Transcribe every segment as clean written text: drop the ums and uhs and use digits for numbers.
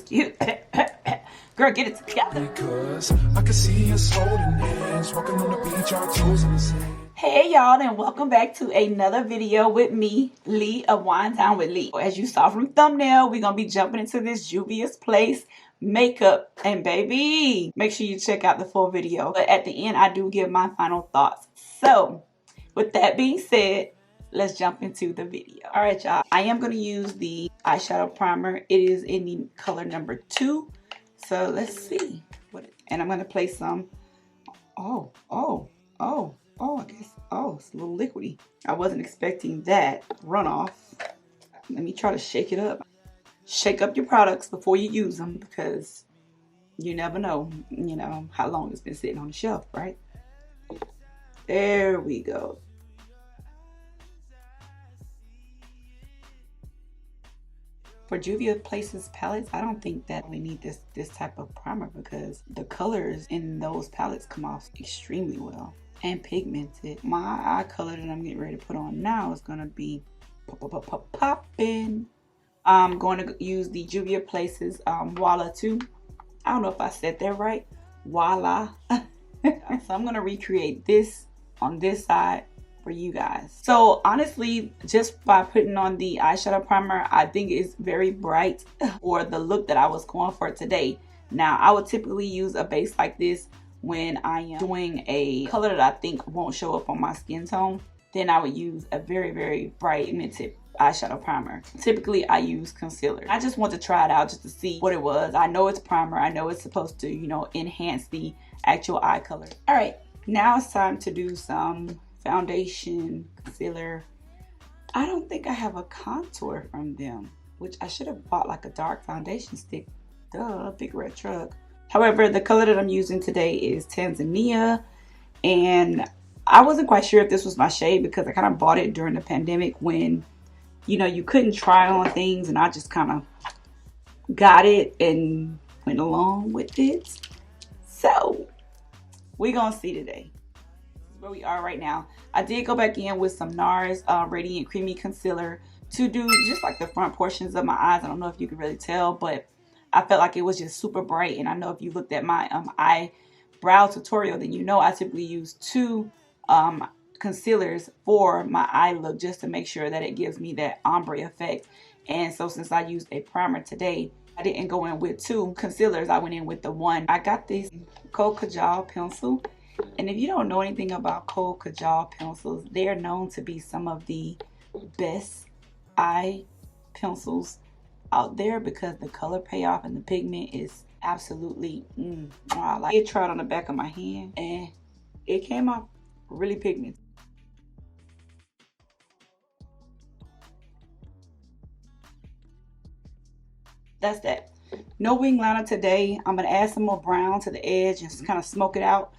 Excuse girl, get it together. Because I can see us holding hands, walking on the beach, our toes in the sand. Hey y'all, and welcome back to another video with me, Lee of Wine Time with Lee. As you saw from the thumbnail, we're gonna be jumping into this Juvia's Place makeup, and baby, make sure you check out the full video. But at the end, I do give my final thoughts. So with that being said, let's jump into the video. All right, y'all, I am gonna use the eyeshadow primer. It is in the color number 2. So let's see and I'm gonna place some. I guess, it's a little liquidy. I wasn't expecting that runoff. Let me try to shake it up. Shake up your products before you use them, because you never know, how long it's been sitting on the shelf, right? There we go. For Juvia's Place's palettes, I don't think that we need this type of primer, because the colors in those palettes come off extremely well and pigmented. My eye color that I'm getting ready to put on now is going to be poppin'. I'm going to use the Juvia's Place's Voila 2. I don't know if I said that right. Voila. So I'm going to recreate this on this side for you guys. So honestly, just by putting on the eyeshadow primer, I think it's very bright for the look that I was going for today. Now, I would typically use a base like this when I am doing a color that I think won't show up on my skin tone. Then I would use a very, very bright tinted eyeshadow primer. Typically, I use concealer. I just want to try it out just to see what it was. I know it's primer. I know it's supposed to, enhance the actual eye color. All right, now it's time to do some foundation, concealer. I don't think I have a contour from them, which I should have bought like a dark foundation stick. Duh, big red truck. However, the color that I'm using today is Tanzania, and I wasn't quite sure if this was my shade because I kind of bought it during the pandemic when, you couldn't try on things, and I just kind of got it and went along with it. So we're gonna see today where we are right now. I did go back in with some NARS Radiant Creamy Concealer to do just like the front portions of my eyes. I don't know if you can really tell, but I felt like it was just super bright. And I know if you looked at my eyebrow tutorial, then I typically use 2 concealers for my eye look, just to make sure that it gives me that ombre effect. And so since I used a primer today, I didn't go in with 2 concealers. I went in with the one. I got this Kohl Kajal pencil. And if you don't know anything about Kohl Kajal pencils, they're known to be some of the best eye pencils out there because the color payoff and the pigment is absolutely wow. Like, it tried on the back of my hand and it came off really pigmented. That's that. No wing liner today. I'm gonna add some more brown to the edge and just kind of smoke it out,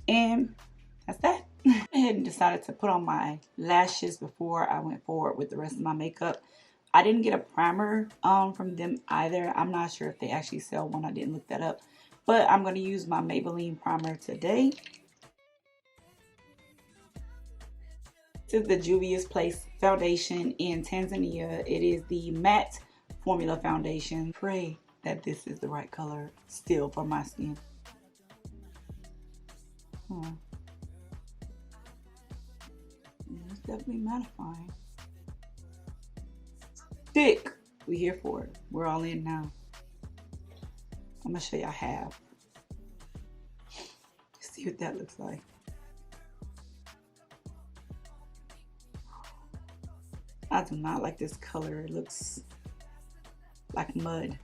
and that's that. I went ahead and decided to put on my lashes before I went forward with the rest of my makeup. I didn't get a primer from them either. I'm not sure if they actually sell one. I didn't look that up. But I'm going to use my Maybelline primer today. This is the Juvia's Place foundation in Tanzania. It is the matte formula foundation. Pray that this is the right color still for my skin. It's definitely mattifying. Thick. We here for it. We're all in now. I'm gonna show y'all half. See what that looks like. I do not like this color. It looks like mud.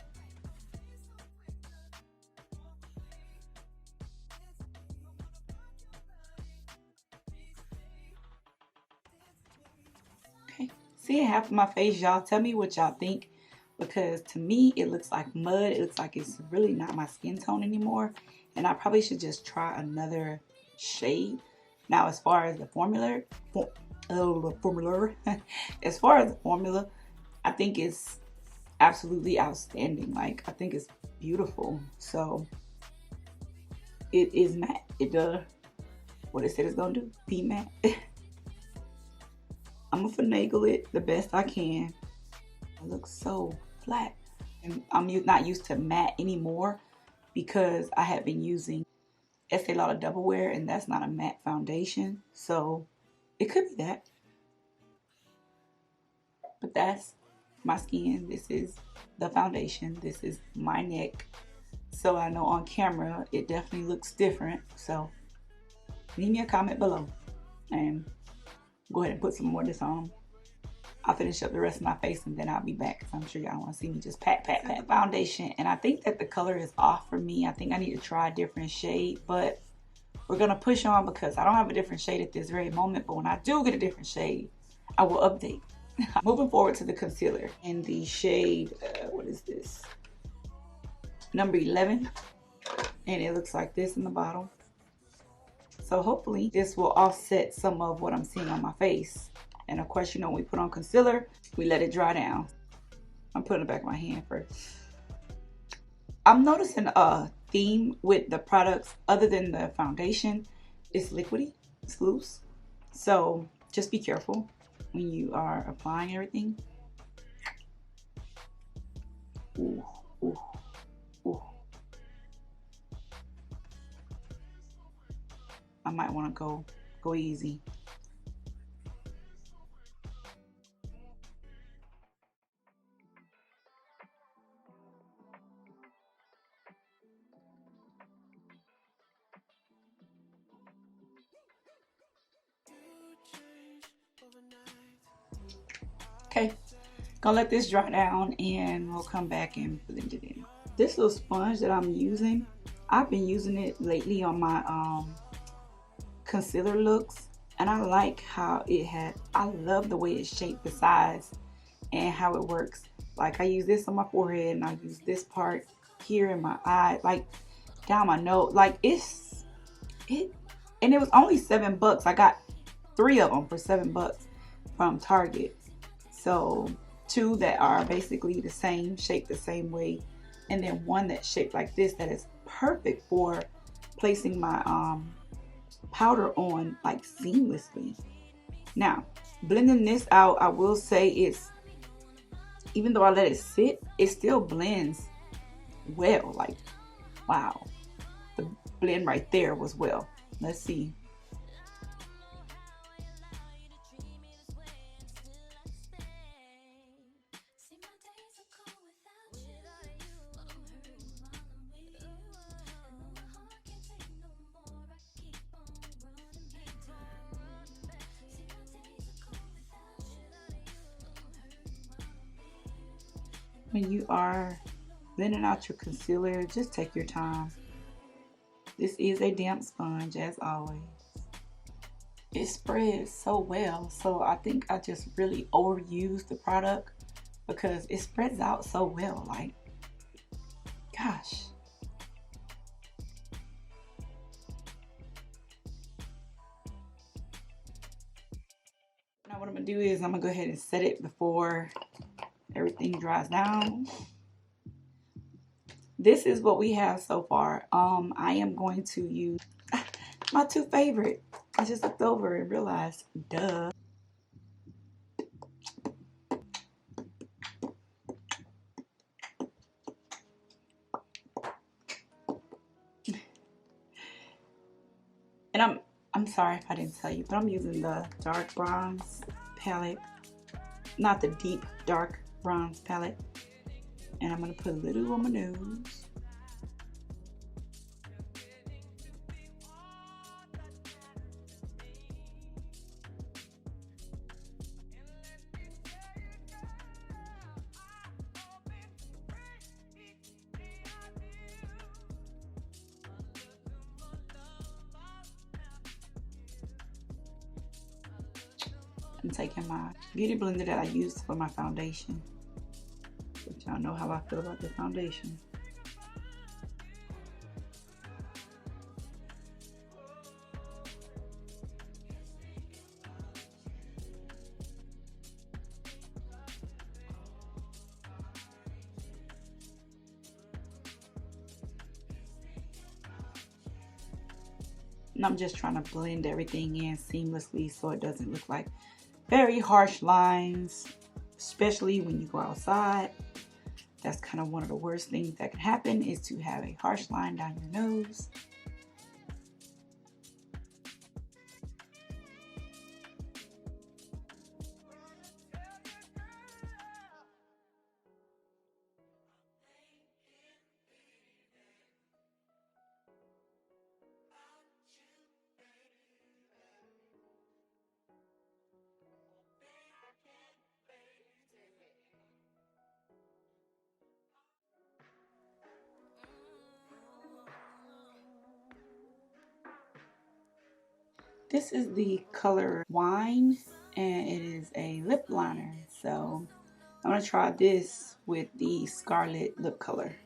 See half of my face, y'all. Tell me what y'all think, because to me it looks like mud. It looks like it's really not my skin tone anymore, and I probably should just try another shade. Now, as far as the formula, as far as the formula, I think it's absolutely outstanding. Like, I think it's beautiful. So it is matte. It does what it said it's gonna do. Be matte. I'm gonna finagle it the best I can. It looks so flat. And I'm not used to matte anymore because I have been using Estee Lauder Double Wear, and that's not a matte foundation. So it could be that. But that's my skin. This is the foundation. This is my neck. So I know on camera it definitely looks different. So leave me a comment below and go ahead and put some more of this on. I'll finish up the rest of my face and then I'll be back because I'm sure y'all want to see me just pat foundation. And I think that the color is off for me. I think I need to try a different shade, but we're going to push on because I don't have a different shade at this very moment. But when I do get a different shade, I will update. Moving forward to the concealer in the shade, what is this? Number 11. And it looks like this in the bottle. So hopefully this will offset some of what I'm seeing on my face. And of course, you know, when we put on concealer, we let it dry down. I'm putting it back in my hand first. I'm noticing a theme with the products other than the foundation. It's liquidy, it's loose. So just be careful when you are applying everything. Ooh, ooh, ooh. I might want to go easy. Okay, gonna let this dry down and we'll come back and blend it in. This little sponge that I'm using, I've been using it lately on my concealer looks, and I like how I love the way it's shaped, the size, and how it works. Like I use this on my forehead and I use this part here in my eye, like down my nose. Like and it was only $7. I got 3 of them for $7 from Target. So 2 that are basically the same, shaped the same way, and then 1 that's shaped like this that is perfect for placing my powder on like seamlessly. Now, blending this out, I will say even though I let it sit, it still blends well. Like, wow, the blend right there was well. Let's see. When you are blending out your concealer, just take your time. This is a damp sponge, as always. It spreads so well, so I think I just really overused the product because it spreads out so well. Like, gosh. Now what I'm gonna do is I'm gonna go ahead and set it before everything dries down. This is what we have so far. I am going to use my 2 favorite. I just looked over and realized, duh. And I'm sorry if I didn't tell you, but I'm using the dark bronze palette, not the deep dark bronze palette. And I'm gonna put a little on my nose. I'm taking my beauty blender that I used for my foundation. But y'all know how I feel about the foundation. And I'm just trying to blend everything in seamlessly so it doesn't look like very harsh lines, especially when you go outside. That's kind of one of the worst things that can happen, is to have a harsh line down your nose. This is the color Wine, and it is a lip liner. So I'm going to try this with the Scarlet lip color.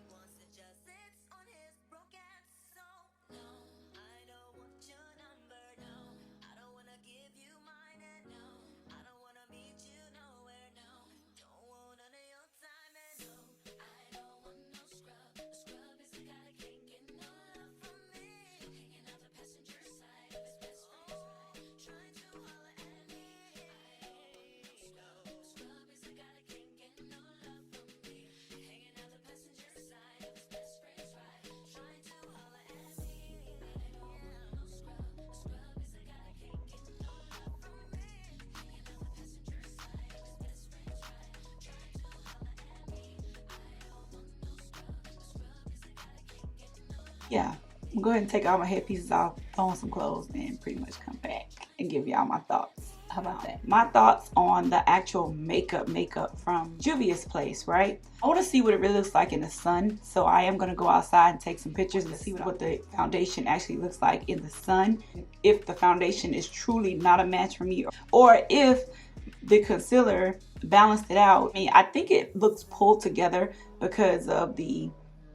Yeah, I'm gonna go ahead and take all my headpieces off, throw on some clothes, and pretty much come back and give y'all my thoughts. How about that? My thoughts on the actual makeup from Juvia's place, right? I want to see what it really looks like in the sun, so I am going to go outside and take some pictures and see what the foundation actually looks like in the sun. If the foundation is truly not a match for me, or if the concealer balanced it out. I mean, I think it looks pulled together because of the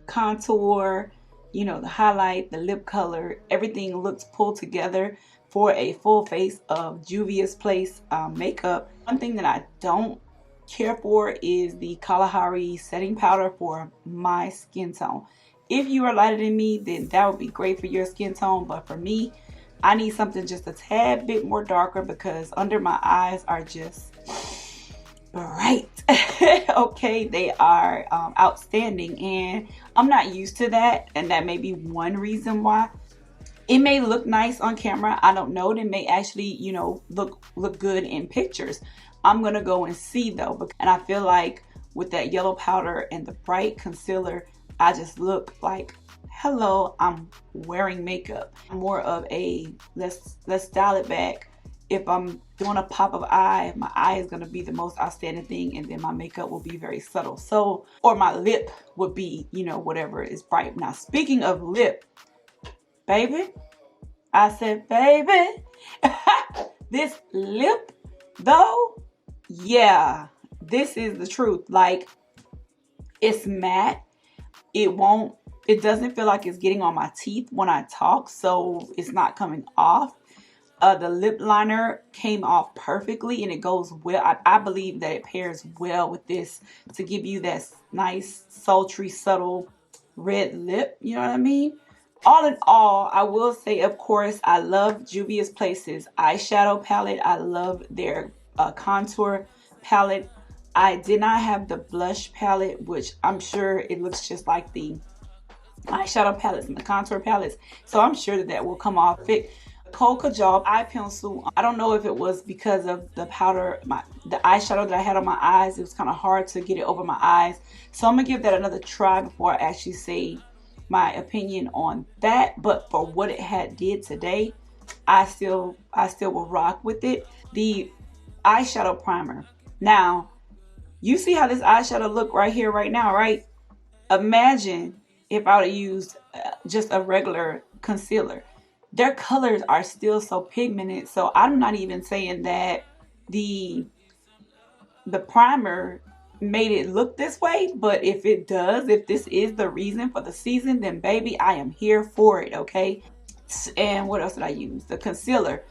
contour, you know, the highlight, the lip color, everything looks pulled together for a full face of Juvia's Place makeup. One thing that I don't care for is the Kalahari setting powder for my skin tone. If you are lighter than me, then that would be great for your skin tone, but for me, I need something just a tad bit more darker because under my eyes are just bright. Okay, they are outstanding, and I'm not used to that, and that may be one reason why. It may look nice on camera, I don't know. It may actually, you know, look good in pictures. I'm gonna go and see though, and I feel like with that yellow powder and the bright concealer, I just look like, hello, I'm wearing makeup. I'm more of a let's style it back. If I'm doing a pop of eye, my eye is gonna be the most outstanding thing, and then my makeup will be very subtle. So, or my lip would be, you know, whatever is bright. Now, speaking of lip, baby, I said, baby, this lip though, yeah, this is the truth. Like, it's matte. It doesn't feel like it's getting on my teeth when I talk, so it's not coming off. The lip liner came off perfectly, and it goes well. I believe that it pairs well with this to give you that nice, sultry, subtle red lip. You know what I mean? All in all, I will say, of course, I love Juvia's Place's eyeshadow palette. I love their contour palette. I did not have the blush palette, which I'm sure it looks just like the eyeshadow palettes and the contour palettes. So I'm sure that will come off fit. Kohl Kajal eye pencil, I don't know if it was because of the powder, the eyeshadow that I had on my eyes. It was kind of hard to get it over my eyes. So I'm gonna give that another try before I actually say my opinion on that. But for what it did today, I still will rock with it. The eyeshadow primer. Now, you see how this eyeshadow look right here, right now, right? Imagine if I would have used just a regular concealer. Their colors are still so pigmented, so I'm not even saying that the primer made it look this way, but if it does, if this is the reason for the season, then baby, I am here for it, okay? And what else did I use? The concealer.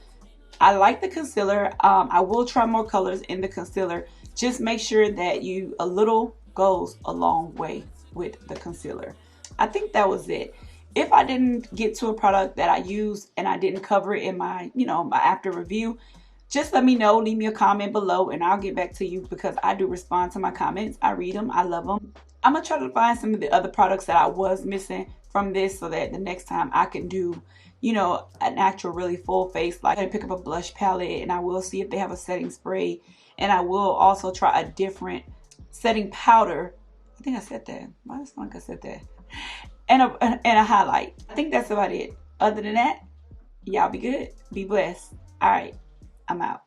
I like the concealer. I will try more colors in the concealer. Just make sure that a little goes a long way with the concealer. I think that was it. If I didn't get to a product that I used and I didn't cover it in my, my after review, just let me know. Leave me a comment below and I'll get back to you because I do respond to my comments. I read them. I love them. I'm gonna try to find some of the other products that I was missing from this, so that the next time I can do, you know, an actual really full face. Like, I pick up a blush palette, and I will see if they have a setting spray, and I will also try a different setting powder. I think I said that. Why does it sound like I said that? And a highlight. I think that's about it. Other than that, y'all be good, be blessed. All right, I'm out.